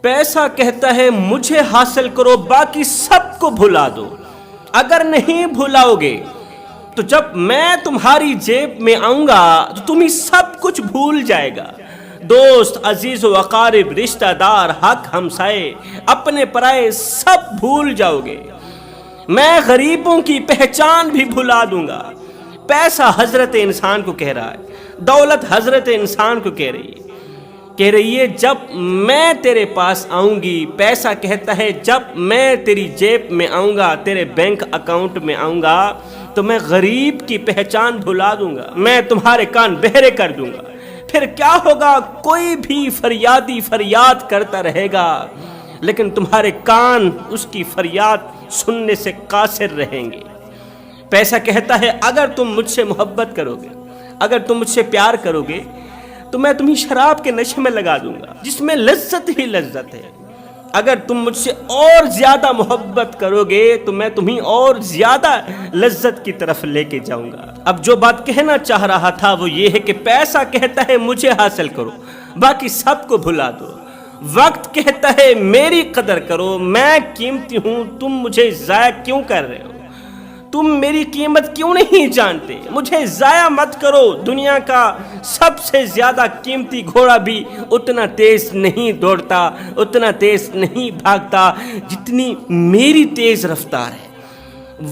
پیسہ کہتا ہے مجھے حاصل کرو، باقی سب کو بھلا دو۔ اگر نہیں بھلاؤ گے تو جب میں تمہاری جیب میں آؤں گا تو تمہیں سب کچھ بھول جائے گا۔ دوست، عزیز و اقارب، رشتہ دار، حق، ہمسائے، اپنے پرائے سب بھول جاؤ گے۔ میں غریبوں کی پہچان بھی بھلا دوں گا۔ پیسہ حضرت انسان کو کہہ رہا ہے، دولت حضرت انسان کو کہہ رہی ہے جب میں تیرے پاس آؤں گی۔ پیسہ کہتا ہے جب میں تیری جیب میں آؤں گا، تیرے بینک اکاؤنٹ میں آؤں گا تو میں غریب کی پہچان بھلا دوں گا، میں تمہارے کان بہرے کر دوں گا۔ پھر کیا ہوگا؟ کوئی بھی فریادی فریاد کرتا رہے گا لیکن تمہارے کان اس کی فریاد سننے سے قاصر رہیں گے۔ پیسہ کہتا ہے اگر تم مجھ سے محبت کرو گے، اگر تم مجھ سے پیار کرو گے تو میں تمہیں شراب کے نشے میں لگا دوں گا جس میں لذت ہی لذت ہے۔ اگر تم مجھ سے اور زیادہ محبت کرو گے تو میں تمہیں اور زیادہ لذت کی طرف لے کے جاؤں گا۔ اب جو بات کہنا چاہ رہا تھا وہ یہ ہے کہ پیسہ کہتا ہے مجھے حاصل کرو، باقی سب کو بھلا دو۔ وقت کہتا ہے میری قدر کرو، میں قیمتی ہوں، تم مجھے ضائع کیوں کر رہے ہو؟ تم میری قیمت کیوں نہیں جانتے؟ مجھے ضائع مت کرو۔ دنیا کا سب سے زیادہ قیمتی گھوڑا بھی اتنا تیز نہیں دوڑتا، اتنا تیز نہیں بھاگتا جتنی میری تیز رفتار ہے۔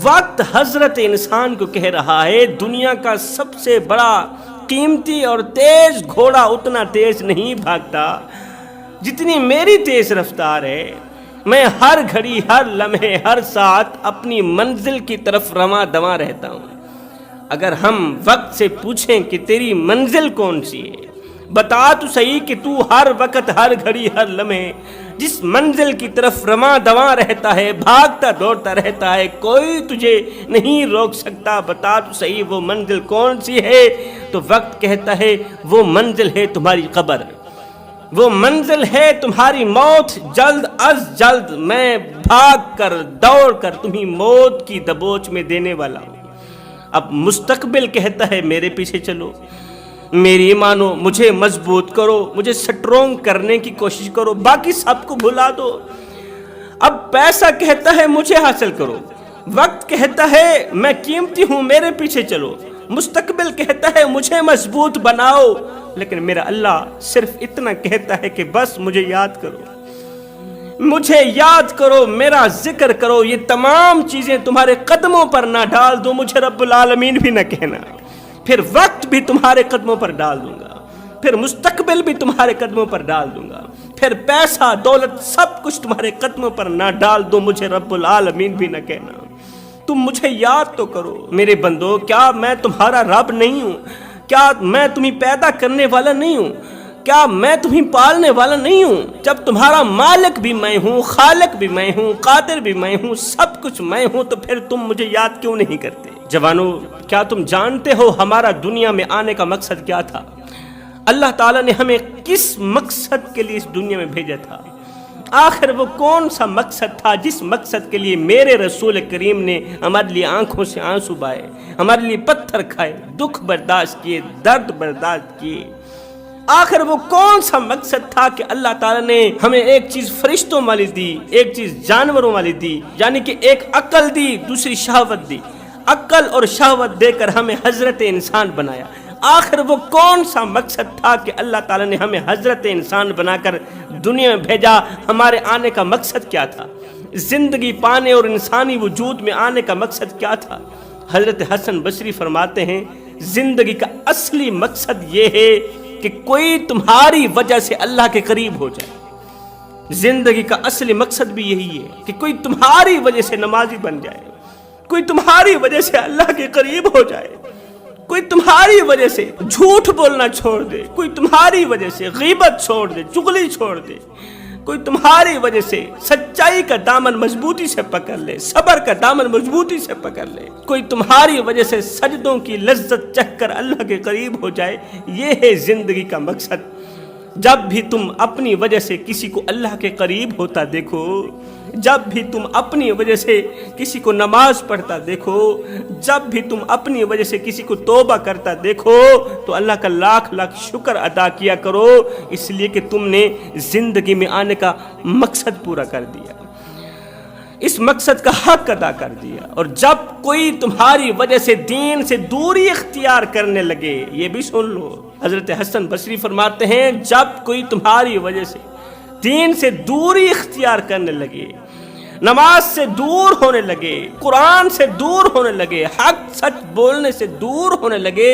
وقت حضرت انسان کو کہہ رہا ہے دنیا کا سب سے بڑا قیمتی اور تیز گھوڑا اتنا تیز نہیں بھاگتا جتنی میری تیز رفتار ہے۔ میں ہر گھڑی، ہر لمحے، ہر ساعت اپنی منزل کی طرف رواں دواں رہتا ہوں۔ اگر ہم وقت سے پوچھیں کہ تیری منزل کون سی ہے، بتا تو صحیح کہ تو ہر وقت، ہر گھڑی، ہر لمحے جس منزل کی طرف رواں دواں رہتا ہے، بھاگتا دوڑتا رہتا ہے، کوئی تجھے نہیں روک سکتا۔ بتا تو صحیح وہ منزل کون سی ہے؟ تو وقت کہتا ہے وہ منزل ہے تمہاری قبر، وہ منزل ہے تمہاری موت۔ جلد از جلد میں بھاگ کر، دوڑ کر تمہیں موت کی دبوچ میں دینے والا ہوں۔ اب مستقبل کہتا ہے میرے پیچھے چلو، میری مانو، مجھے مضبوط کرو، مجھے سٹرونگ کرنے کی کوشش کرو، باقی سب کو بھلا دو۔ اب پیسہ کہتا ہے مجھے حاصل کرو، وقت کہتا ہے میں قیمتی ہوں، میرے پیچھے چلو، مستقبل کہتا ہے مجھے مضبوط بناؤ، لیکن میرا اللہ صرف اتنا کہتا ہے کہ بس مجھے یاد کرو، مجھے یاد کرو، میرا ذکر کرو۔ یہ تمام چیزیں تمہارے قدموں پر نہ ڈال دوں، مجھے رب العالمین بھی نہ کہنا۔ پھر وقت بھی تمہارے قدموں پر ڈال دوں گا، پھر مستقبل بھی تمہارے قدموں پر ڈال دوں گا، پھر پیسہ، دولت، سب کچھ تمہارے قدموں پر نہ ڈال دوں، مجھے رب العالمین بھی نہ کہنا۔ تم مجھے یاد تو کرو میرے بندو، کیا میں تمہارا رب نہیں ہوں؟ کیا میں تمہیں پیدا کرنے والا نہیں ہوں؟ کیا میں تمہیں پالنے والا نہیں ہوں؟ جب تمہارا مالک بھی میں ہوں، خالق بھی میں ہوں، قادر بھی میں ہوں، سب کچھ میں ہوں، تو پھر تم مجھے یاد کیوں نہیں کرتے؟ جوانو، کیا تم جانتے ہو ہمارا دنیا میں آنے کا مقصد کیا تھا؟ اللہ تعالیٰ نے ہمیں کس مقصد کے لیے اس دنیا میں بھیجا تھا؟ آخر وہ کون سا مقصد تھا جس مقصد کے لیے میرے رسول کریم نے ہمارے لیے آنکھوں سے آنسو بہائے، ہمارے لیے پتھر کھائے، دکھ برداشت کیے، درد برداشت کیے؟ آخر وہ کون سا مقصد تھا کہ اللہ تعالیٰ نے ہمیں ایک چیز فرشتوں والی دی، ایک چیز جانوروں والی دی، یعنی کہ ایک عقل دی، دوسری شہوت دی، عقل اور شہوت دے کر ہمیں حضرت انسان بنایا۔ آخر وہ کون سا مقصد تھا کہ اللہ تعالیٰ نے ہمیں حضرت انسان بنا کر دنیا میں بھیجا؟ ہمارے آنے کا مقصد کیا تھا؟ زندگی پانے اور انسانی وجود میں آنے کا مقصد کیا تھا؟ حضرت حسن بصری فرماتے ہیں زندگی کا اصلی مقصد یہ ہے کہ کوئی تمہاری وجہ سے اللہ کے قریب ہو جائے۔ زندگی کا اصلی مقصد بھی یہی ہے کہ کوئی تمہاری وجہ سے نمازی بن جائے، کوئی تمہاری وجہ سے اللہ کے قریب ہو جائے، کوئی تمہاری وجہ سے جھوٹ بولنا چھوڑ دے، کوئی تمہاری وجہ سے غیبت چھوڑ دے، چغلی چھوڑ دے، کوئی تمہاری وجہ سے سچائی کا دامن مضبوطی سے پکڑ لے، صبر کا دامن مضبوطی سے پکڑ لے، کوئی تمہاری وجہ سے سجدوں کی لذت چکھ کر اللہ کے قریب ہو جائے۔ یہ ہے زندگی کا مقصد۔ جب بھی تم اپنی وجہ سے کسی کو اللہ کے قریب ہوتا دیکھو، جب بھی تم اپنی وجہ سے کسی کو نماز پڑھتا دیکھو، جب بھی تم اپنی وجہ سے کسی کو توبہ کرتا دیکھو، تو اللہ کا لاکھ لاکھ شکر ادا کیا کرو، اس لیے کہ تم نے زندگی میں آنے کا مقصد پورا کر دیا، اس مقصد کا حق ادا کر دیا۔ اور جب کوئی تمہاری وجہ سے دین سے دوری اختیار کرنے لگے، یہ بھی سن لو، حضرت حسن بصری فرماتے ہیں جب کوئی تمہاری وجہ سے دین سے دوری اختیار کرنے لگے، نماز سے دور ہونے لگے، قرآن سے دور ہونے لگے، حق سچ بولنے سے دور ہونے لگے،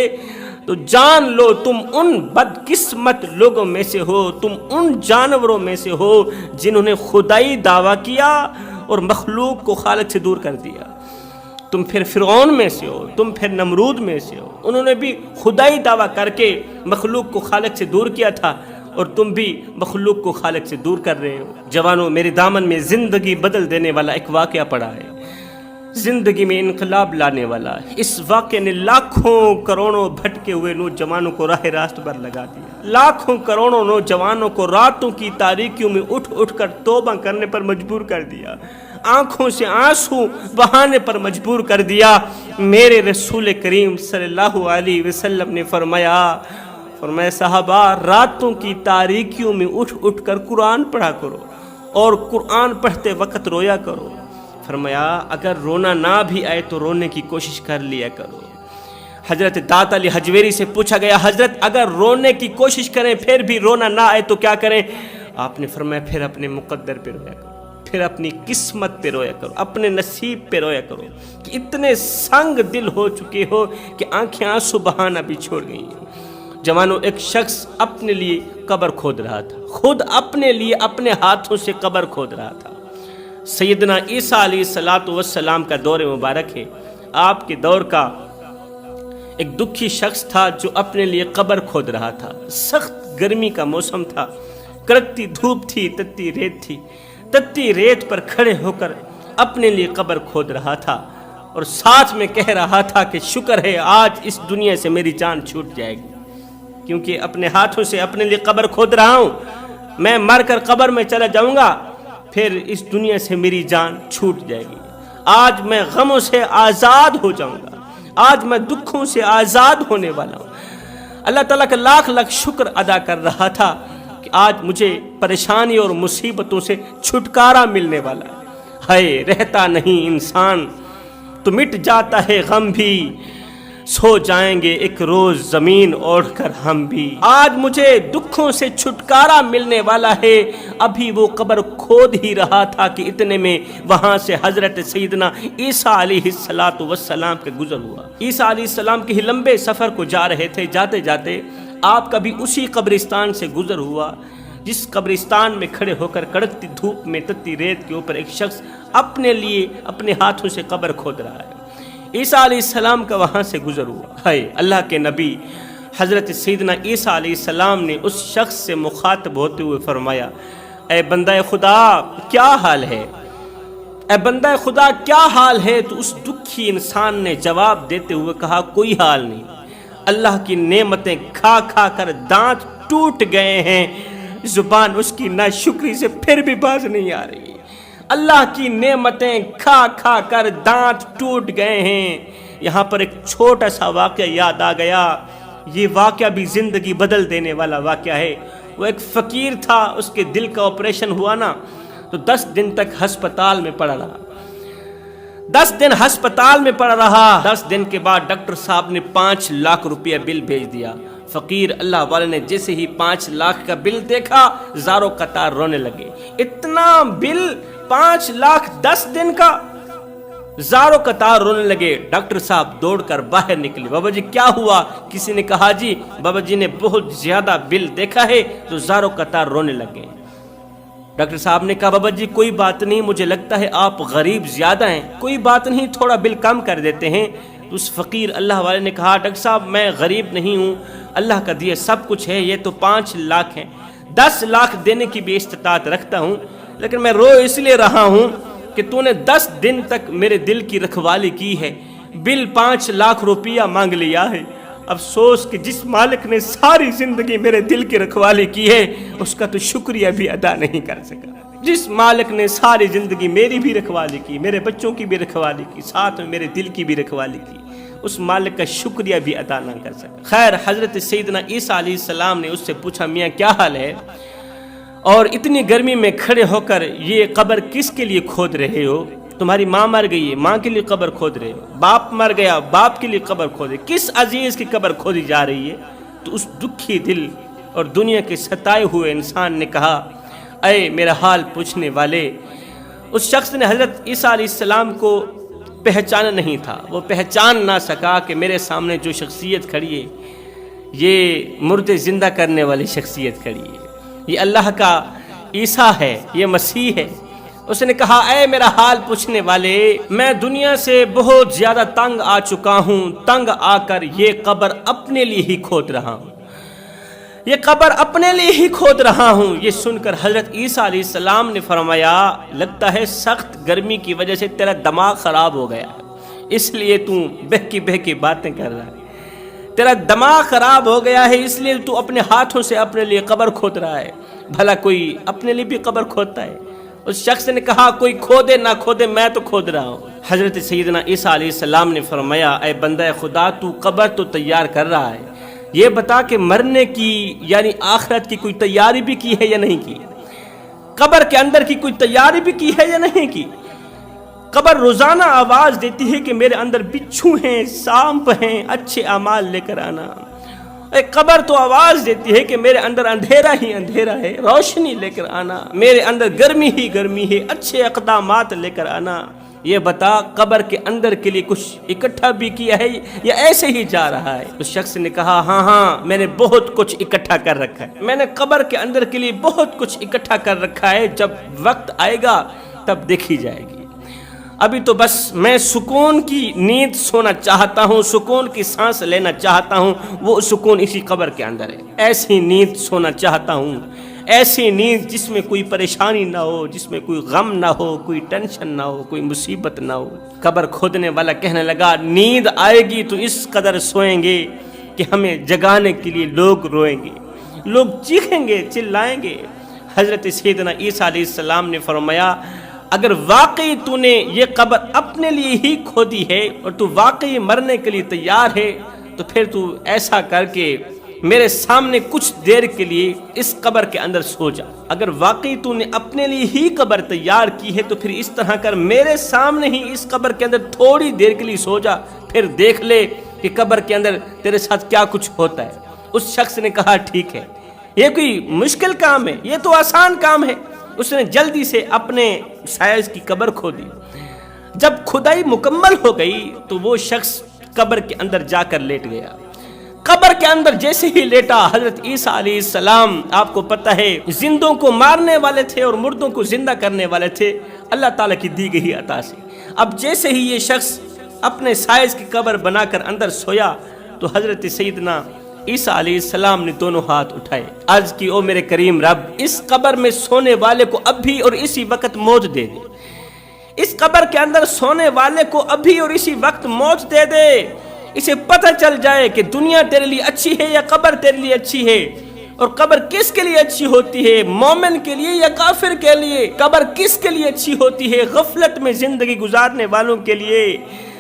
تو جان لو تم ان بدقسمت لوگوں میں سے ہو، تم ان جانوروں میں سے ہو جنہوں نے خدائی دعویٰ کیا اور مخلوق کو خالق سے دور کر دیا۔ تم پھر فرعون میں سے ہو، تم پھر نمرود میں سے ہو، انہوں نے بھی خدائی دعویٰ کر کے مخلوق کو خالق سے دور کیا تھا، اور تم بھی مخلوق کو خالق سے دور کر رہے ہو۔ جوانوں، میرے دامن میں زندگی بدل دینے والا ایک واقعہ پڑا ہے، زندگی میں انقلاب لانے والا۔ اس واقعے نے لاکھوں کروڑوں بھٹکے ہوئے نوجوانوں کو راہ راست پر لگا دیا، لاکھوں کروڑوں نوجوانوں کو راتوں کی تاریکیوں میں اٹھ اٹھ کر توبہ کرنے پر مجبور کر دیا، آنکھوں سے آنسو بہانے پر مجبور کر دیا۔ میرے رسول کریم صلی اللہ علیہ وسلم نے فرمایا صحابہ، راتوں کی تاریکیوں میں اٹھ اٹھ کر قرآن پڑھا کرو اور قرآن پڑھتے وقت رویا کرو۔ فرمایا اگر رونا نہ بھی آئے تو رونے کی کوشش کر لیا کرو۔ حضرت داتا علی حجویری سے پوچھا گیا، حضرت اگر رونے کی کوشش کریں پھر بھی رونا نہ آئے تو کیا کریں؟ آپ نے فرمایا پھر اپنے مقدر پہ رویا کرو، پھر اپنی قسمت پہ رویا کرو، اپنے نصیب پہ رویا کرو کہ اتنے سنگ دل ہو چکے ہو کہ آنکھیں آنسو بہانا بھی چھوڑ گئی ہیں۔ جوانوں، ایک شخص اپنے لیے قبر کھود رہا تھا، خود اپنے لیے اپنے ہاتھوں سے قبر کھود رہا تھا۔ سیدنا عیسیٰ علیہ السلام کا دور مبارک ہے، آپ کے دور کا ایک دکھی شخص تھا جو اپنے لیے قبر کھود رہا تھا۔ سخت گرمی کا موسم تھا، کڑکتی دھوپ تھی، تتی ریت تھی، تتی ریت پر کھڑے ہو کر اپنے لیے قبر کھود رہا تھا اور ساتھ میں کہہ رہا تھا کہ شکر ہے آج اس دنیا سے میری جان چھوٹ جائے گی، کیونکہ اپنے ہاتھوں سے اپنے لیے قبر کھود رہا ہوں، میں مر کر قبر میں چلا جاؤں گا، پھر اس دنیا سے میری جان چھوٹ جائے گی، آج میں غموں سے آزاد ہو جاؤں گا، آج میں دکھوں سے آزاد ہونے والا ہوں۔ اللہ تعالیٰ کا لاکھ لاکھ شکر ادا کر رہا تھا کہ آج مجھے پریشانی اور مصیبتوں سے چھٹکارا ملنے والا ہے۔ ہائے رہتا نہیں انسان تو مٹ جاتا ہے غم بھی، سو جائیں گے ایک روز زمین اوڑھ کر ہم بھی۔ آج مجھے دکھوں سے چھٹکارا ملنے والا ہے، ابھی وہ قبر کھود ہی رہا تھا کہ اتنے میں وہاں سے حضرت سیدنا عیسیٰ علیہ السلام کا گزر ہوا۔ عیسیٰ علیہ السلام کے ہی لمبے سفر کو جا رہے تھے، جاتے جاتے آپ کا بھی اسی قبرستان سے گزر ہوا جس قبرستان میں کھڑے ہو کر کڑکتی دھوپ میں تتی ریت کے اوپر ایک شخص اپنے لیے اپنے ہاتھوں سے قبر کھود رہا ہے۔ عیسیٰ علیہ السلام کا وہاں سے گزر ہوا۔ ہائے اللہ کے نبی حضرت سیدنا عیسیٰ علیہ السلام نے اس شخص سے مخاطب ہوتے ہوئے فرمایا، اے بندہ خدا کیا حال ہے؟ اے بندہ خدا کیا حال ہے؟ تو اس دکھی انسان نے جواب دیتے ہوئے کہا، کوئی حال نہیں، اللہ کی نعمتیں کھا کھا کر دانت ٹوٹ گئے ہیں، زبان اس کی ناشکری سے پھر بھی باز نہیں آ رہی۔ اللہ کی نعمتیں کھا کھا کر دانت ٹوٹ گئے ہیں۔ یہاں پر ایک چھوٹا سا واقعہ یاد آ گیا، یہ واقعہ بھی زندگی بدل دینے والا واقعہ ہے۔ وہ ایک فقیر تھا، اس کے دل کا آپریشن ہوا نا تو 10 دن تک ہسپتال میں پڑا رہا، 10 دن ہسپتال میں پڑا رہا۔ 10 دن کے بعد ڈاکٹر صاحب نے 5 لاکھ روپیہ بل بھیج دیا۔ فقیر اللہ والے نے جیسے ہی 5 لاکھ کا بل دیکھا زاروں قطار رونے لگے۔ اتنا بل 5 لاکھ 10 دن کا، زاروں قطار رونے لگے۔ ڈاکٹر صاحب دوڑ کر باہر نکلے، بابا جی کیا ہوا؟ کسی نے کہا جی بابا جی نے بہت زیادہ بل دیکھا ہے تو زاروں قطار رونے لگے۔ ڈاکٹر صاحب نے کہا بابا جی کوئی بات نہیں، مجھے لگتا ہے آپ غریب زیادہ ہیں، کوئی بات نہیں تھوڑا بل کم کر دیتے ہیں۔ تو اس فقیر اللہ والے نے کہا ڈاکٹر صاحب میں غریب نہیں ہوں، اللہ کا دیے سب کچھ ہے، یہ تو 5 لاکھ ہیں، 10 لاکھ دینے کی بھی استطاعت رکھتا ہوں، لیکن میں رو اس لیے رہا ہوں کہ تو نے 10 دن تک میرے دل کی رکھوالی کی ہے، بل 5 لاکھ روپیہ مانگ لیا ہے، افسوس کہ جس مالک نے ساری زندگی میرے دل کی رکھوالی کی ہے اس کا تو شکریہ بھی ادا نہیں کر سکا۔ جس مالک نے ساری زندگی میری بھی رکھوالی کی، میرے بچوں کی بھی رکھوالی کی، ساتھ میں میرے دل کی بھی رکھوالی کی، اس مالک کا شکریہ بھی ادا نہ کر سکا۔ خیر، حضرت سیدنا عیسیٰ علیہ السلام نے اس سے پوچھا میاں کیا حال ہے، اور اتنی گرمی میں کھڑے ہو کر یہ قبر کس کے لیے کھود رہے ہو؟ تمہاری ماں مر گئی ہے، ماں کے لیے قبر کھود رہے ہو، باپ مر گیا، باپ کے لیے قبر کھودے، کس عزیز کی قبر کھودی جا رہی ہے؟ تو اس دکھی دل اور دنیا کے ستائے ہوئے انسان نے کہا اے میرا حال پوچھنے والے۔ اس شخص نے حضرت عیسیٰ علیہ السلام کو پہچانا نہیں تھا، وہ پہچان نہ سکا کہ میرے سامنے جو شخصیت کھڑی ہے یہ مردے زندہ کرنے والی شخصیت کھڑی ہے، یہ اللہ کا عیسیٰ ہے، یہ مسیح ہے۔ اس نے کہا اے میرا حال پوچھنے والے، میں دنیا سے بہت زیادہ تنگ آ چکا ہوں، تنگ آ کر یہ قبر اپنے لیے ہی کھود رہا ہوں، یہ قبر اپنے لیے ہی کھود رہا ہوں۔ یہ سن کر حضرت عیسیٰ علیہ السلام نے فرمایا لگتا ہے سخت گرمی کی وجہ سے تیرا دماغ خراب ہو گیا ہے، اس لیے تو بہکی باتیں کر رہا ہے، تیرا دماغ خراب ہو گیا ہے اس لیے تو اپنے ہاتھوں سے اپنے لیے قبر کھود رہا ہے۔ بھلا کوئی اپنے لیے بھی قبر کھودتا ہے؟ اس شخص نے کہا کوئی کھودے نہ کھودے میں تو کھود رہا ہوں۔ حضرت سیدنا عیسیٰ علیہ السلام نے فرمایا اے بندہ خدا، تو قبر تو تیار کر رہا ہے، یہ بتا کہ مرنے کی یعنی آخرت کی کوئی تیاری بھی کی ہے یا نہیں کی؟ قبر کے اندر کی کوئی تیاری بھی کی ہے یا نہیں کی؟ قبر روزانہ آواز دیتی ہے کہ میرے اندر بچھو ہیں، سانپ ہیں، اچھے اعمال لے کر آنا۔ قبر تو آواز دیتی ہے کہ میرے اندر اندھیرا ہی اندھیرا ہے، روشنی لے کر آنا، میرے اندر گرمی ہی گرمی ہے، اچھے اقدامات لے کر آنا۔ یہ بتا قبر کے اندر کے لیے کچھ اکٹھا بھی کیا ہے یا ایسے ہی جا رہا ہے؟ اس شخص نے کہا ہاں میں نے بہت کچھ اکٹھا کر رکھا ہے، میں نے قبر کے اندر کے لیے بہت کچھ اکٹھا کر رکھا ہے، جب وقت آئے گا تب دیکھی جائے گی، ابھی تو بس میں سکون کی نیند سونا چاہتا ہوں، سکون کی سانس لینا چاہتا ہوں، وہ سکون اسی قبر کے اندر ہے۔ ایسی نیند سونا چاہتا ہوں، ایسی نیند جس میں کوئی پریشانی نہ ہو، جس میں کوئی غم نہ ہو، کوئی ٹینشن نہ ہو، کوئی مصیبت نہ ہو۔ قبر کھودنے والا کہنے لگا نیند آئے گی تو اس قدر سوئیں گے کہ ہمیں جگانے کے لیے لوگ روئیں گے، لوگ چیخیں گے، چلائیں گے۔ حضرت سیدنا عیسیٰ علیہ السلام نے فرمایا اگر واقعی تو نے یہ قبر اپنے لیے ہی کھودی ہے اور تو واقعی مرنے کے لیے تیار ہے تو پھر تو ایسا کر کے میرے سامنے کچھ دیر کے لیے اس قبر کے اندر سو جا۔ اگر واقعی تو نے اپنے لیے ہی قبر تیار کی ہے تو پھر اس طرح کر میرے سامنے ہی اس قبر کے اندر تھوڑی دیر کے لیے سو جا، پھر دیکھ لے کہ قبر کے اندر تیرے ساتھ کیا کچھ ہوتا ہے۔ اس شخص نے کہا ٹھیک ہے، یہ کوئی مشکل کام ہے، یہ تو آسان کام ہے۔ اس نے جلدی سے اپنے سائز کی قبر کھودی۔ جب کھدائی مکمل ہو گئی تو وہ شخص قبر کے اندر جا کر لیٹ گیا۔ قبر کے اندر جیسے ہی لیٹا حضرت عیسیٰ علیہ السلام، آپ کو پتہ ہے زندوں کو مارنے والے تھے اور مردوں کو زندہ کرنے والے تھے اللہ تعالیٰ کی دی گئی عطا سے۔ اب جیسے ہی یہ شخص اپنے سائز کی قبر بنا کر اندر سویا تو حضرت سیدنا عیسیٰ علیہ السلام نے دونوں ہاتھ اٹھائے، عرض کی او میرے کریم رب، اس قبر میں سونے والے کو ابھی اور اسی وقت موت دے دے، اس قبر کے اندر سونے والے کو ابھی اور اسی وقت موت دے دے، اسے پتہ چل جائے کہ دنیا تیرے لیے اچھی ہے یا قبر تیرے لیے اچھی ہے، اور قبر کس کے لیے اچھی ہوتی ہے، مومن کے لیے یا کافر کے لیے؟ قبر کس کے لیے اچھی ہوتی ہے، غفلت میں زندگی گزارنے والوں کے لیے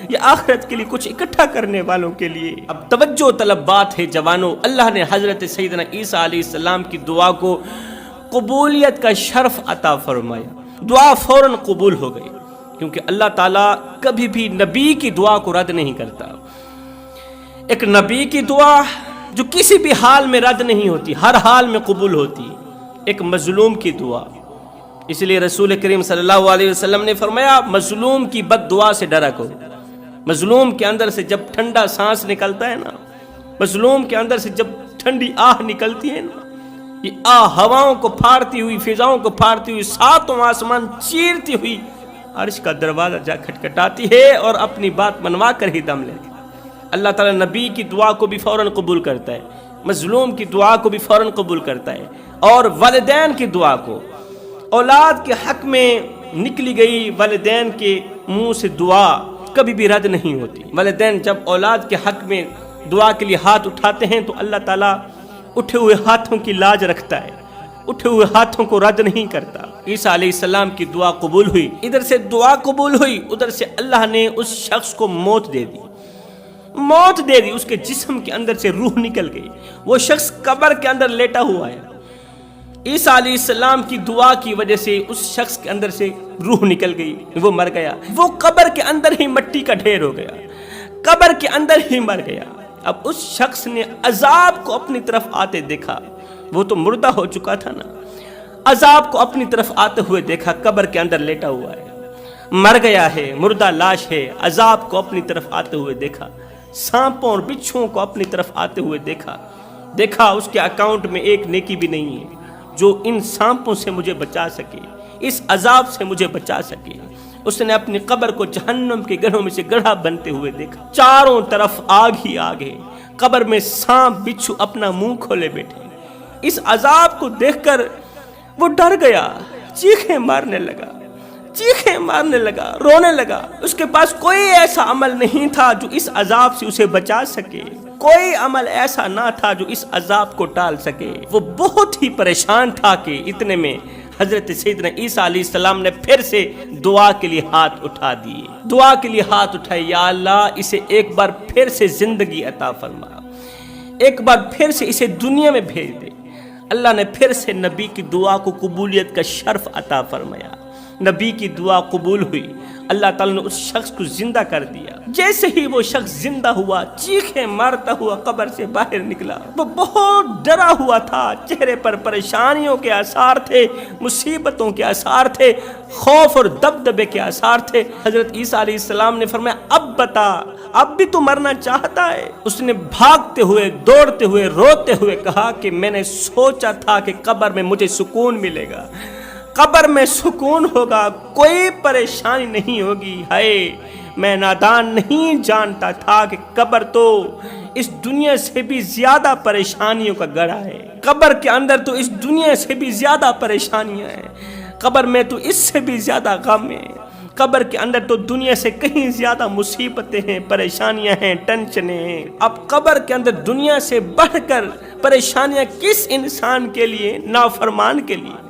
یا آخرت کے لیے کچھ اکٹھا کرنے والوں کے لیے؟ اب توجہ طلب بات ہے جوانوں، اللہ نے حضرت سیدنا عیسیٰ علیہ السلام کی دعا کو قبولیت کا شرف عطا فرمایا، دعا فوراً قبول ہو گئی، کیونکہ اللہ تعالیٰ کبھی بھی نبی کی دعا کو رد نہیں کرتا۔ ایک نبی کی دعا جو کسی بھی حال میں رد نہیں ہوتی، ہر حال میں قبول ہوتی، ایک مظلوم کی دعا۔ اس لیے رسول کریم صلی اللہ علیہ وسلم نے فرمایا مظلوم کی بد دعا سے ڈرا کرو۔ مظلوم کے اندر سے جب ٹھنڈا سانس نکلتا ہے نا، مظلوم کے اندر سے جب ٹھنڈی آہ نکلتی ہے نا، یہ آہ ہواؤں کو پھاڑتی ہوئی، فضاؤں کو پھاڑتی ہوئی، ساتوں آسمان چیرتی ہوئی عرش کا دروازہ جا کھٹکھٹاتی ہے اور اپنی بات منوا کر ہی دم لیتی۔ اللہ تعالیٰ نبی کی دعا کو بھی فوراً قبول کرتا ہے، مظلوم کی دعا کو بھی فوراً قبول کرتا ہے، اور والدین کی دعا کو، اولاد کے حق میں نکلی گئی والدین کے منہ سے دعا کبھی بھی رد نہیں ہوتی۔ والدین جب اولاد کے حق میں دعا کے لیے ہاتھ اٹھاتے ہیں تو اللہ تعالیٰ اٹھے ہوئے ہاتھوں کی لاج رکھتا ہے، اٹھے ہوئے ہاتھوں کو رد نہیں کرتا۔ عیسیٰ علیہ السلام کی دعا قبول ہوئی، ادھر سے دعا قبول ہوئی، ادھر سے اللہ نے اس شخص کو موت دے دی، موت دے دی، اس کے جسم کے اندر سے روح نکل گئی، وہ شخص قبر کے اندر لیٹا ہوا ہے۔ عیسیٰ علیہ السلام کی دعا کی وجہ سے اس شخص کے اندر سے روح نکل گئی، وہ مر گیا، وہ قبر کے اندر ہی مٹی کا ڈھیر ہو گیا، قبر کے اندر ہی مر گیا۔ اب اس شخص نے عذاب کو اپنی طرف آتے دیکھا، وہ تو مردہ ہو چکا تھا نا، عذاب کو اپنی طرف آتے ہوئے دیکھا، قبر کے اندر لیٹا ہوا ہے، مر گیا ہے، مردہ لاش ہے، عذاب کو اپنی طرف آتے ہوئے دیکھا، سانپوں اور بچھوؤں کو اپنی طرف آتے ہوئے دیکھا اس کے اکاؤنٹ میں ایک نیکی بھی نہیں ہے جو ان سانپوں سے مجھے بچا سکے، اس عذاب سے مجھے بچا سکے۔ اس نے اپنی قبر کو جہنم کے گڑھوں میں سے گڑھا بنتے ہوئے دیکھا، چاروں طرف آگ ہی آگ ہے، قبر میں سانپ بچھو اپنا منہ کھولے بیٹھے۔ اس عذاب کو دیکھ کر وہ ڈر گیا، چیخیں مارنے لگا، رونے لگا۔ اس کے پاس کوئی ایسا عمل نہیں تھا جو اس عذاب سے اسے بچا سکے، کوئی عمل ایسا نہ تھا جو اس عذاب کو ٹال سکے۔ وہ بہت ہی پریشان تھا کہ اتنے میں حضرت سیدنا عیسیٰ علیہ السلام نے پھر سے دعا کے لیے ہاتھ اٹھا دیے، دعا کے لیے ہاتھ اٹھائے، یا اللہ اسے ایک بار پھر سے زندگی عطا فرما، ایک بار پھر سے اسے دنیا میں بھیج دے۔ اللہ نے پھر سے نبی کی دعا کو قبولیت کا شرف عطا فرمایا، نبی کی دعا قبول ہوئی، اللہ تعالیٰ نے اس شخص کو زندہ کر دیا۔ جیسے ہی وہ شخص زندہ ہوا، چیخیں مارتا ہوا قبر سے باہر نکلا، وہ بہت ڈرا ہوا تھا، چہرے پر پریشانیوں کے آثار تھے، مصیبتوں کے آثار تھے، خوف اور دبدبے کے آثار تھے۔ حضرت عیسیٰ علیہ السلام نے فرمایا اب بتا، اب بھی تو مرنا چاہتا ہے؟ اس نے بھاگتے ہوئے، دوڑتے ہوئے، روتے ہوئے کہا کہ میں نے سوچا تھا کہ قبر میں مجھے سکون ملے گا، قبر میں سکون ہوگا، کوئی پریشانی نہیں ہوگی، ہائے میں نادان نہیں جانتا تھا کہ قبر تو اس دنیا سے بھی زیادہ پریشانیوں کا گڑھا ہے، قبر کے اندر تو اس دنیا سے بھی زیادہ پریشانیاں ہیں، قبر میں تو اس سے بھی زیادہ غم ہے، قبر کے اندر تو دنیا سے کہیں زیادہ مصیبتیں ہیں، پریشانیاں ہیں، ٹینشنیں ہیں۔ اب قبر کے اندر دنیا سے بڑھ کر پریشانیاں کس انسان کے لیے؟ نافرمان کے لیے،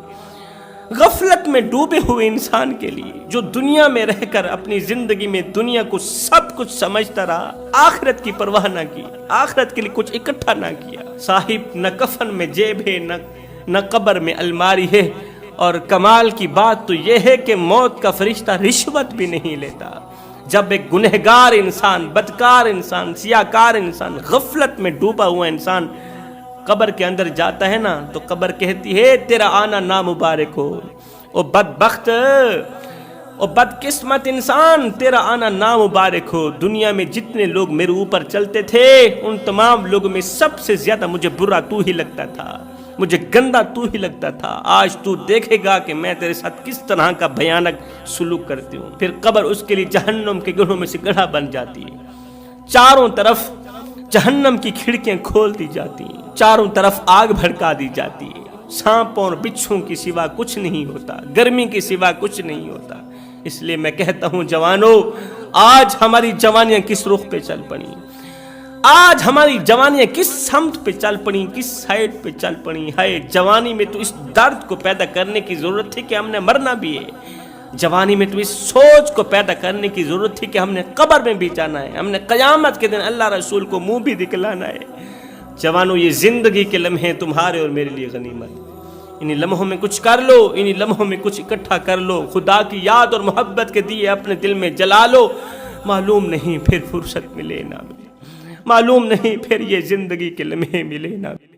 غفلت میں ڈوبے ہوئے انسان کے لیے، جو دنیا میں رہ کر اپنی زندگی میں دنیا کو سب کچھ سمجھتا رہا، آخرت کی پرواہ نہ کی، آخرت کے لیے کچھ اکٹھا نہ کیا۔ صاحب نہ کفن میں جیب ہے، نہ قبر میں الماری ہے، اور کمال کی بات تو یہ ہے کہ موت کا فرشتہ رشوت بھی نہیں لیتا۔ جب ایک گنہگار انسان، بدکار انسان، سیاکار انسان، غفلت میں ڈوبا ہوا انسان قبر کے اندر جاتا ہے نا، تو قبر کہتی ہے تیرا آنا نامبارک ہو، او بدبخت، او بدقسمت انسان، تیرا آنا نامبارک ہو۔ دنیا میں جتنے لوگ میرے اوپر چلتے تھے ان تمام لوگوں میں سب سے زیادہ مجھے برا تو ہی لگتا تھا، مجھے گندا تو ہی لگتا تھا، آج تو دیکھے گا کہ میں تیرے ساتھ کس طرح کا بھیانک سلوک کرتی ہوں۔ پھر قبر اس کے لیے جہنم کے گڑھوں میں سے گڑھا بن جاتی ہے، چاروں طرف جہنم کی کھڑکیاں کھول دی جاتی ہیں، چاروں طرف آگ بھڑکا دی جاتی ہے، سانپوں اور بچھوؤں کی سوا کچھ نہیں ہوتا، گرمی کی سوا کچھ نہیں ہوتا۔ اس لیے میں کہتا ہوں جوانوں، آج ہماری جوانیاں کس رخ پہ چل پڑی، آج ہماری جوانیاں کس سمت پہ چل پڑی، کس سائڈ پہ چل پڑی۔ ہے جوانی میں تو اس درد کو پیدا کرنے کی ضرورت تھی کہ ہم نے مرنا بھی ہے، جوانی میں تو اس سوچ کو پیدا کرنے کی ضرورت تھی کہ ہم نے قبر میں بھی جانا ہے، ہم نے قیامت کے دن اللہ رسول کو منہ بھی دکھلانا ہے۔ جوانوں، یہ زندگی کے لمحے تمہارے اور میرے لیے غنیمت، انہی لمحوں میں کچھ کر لو، انہی لمحوں میں کچھ اکٹھا کر لو، خدا کی یاد اور محبت کے دیے اپنے دل میں جلا لو، معلوم نہیں پھر فرصت ملے نہ ملے، معلوم نہیں پھر یہ زندگی کے لمحے ملے نہ ملے۔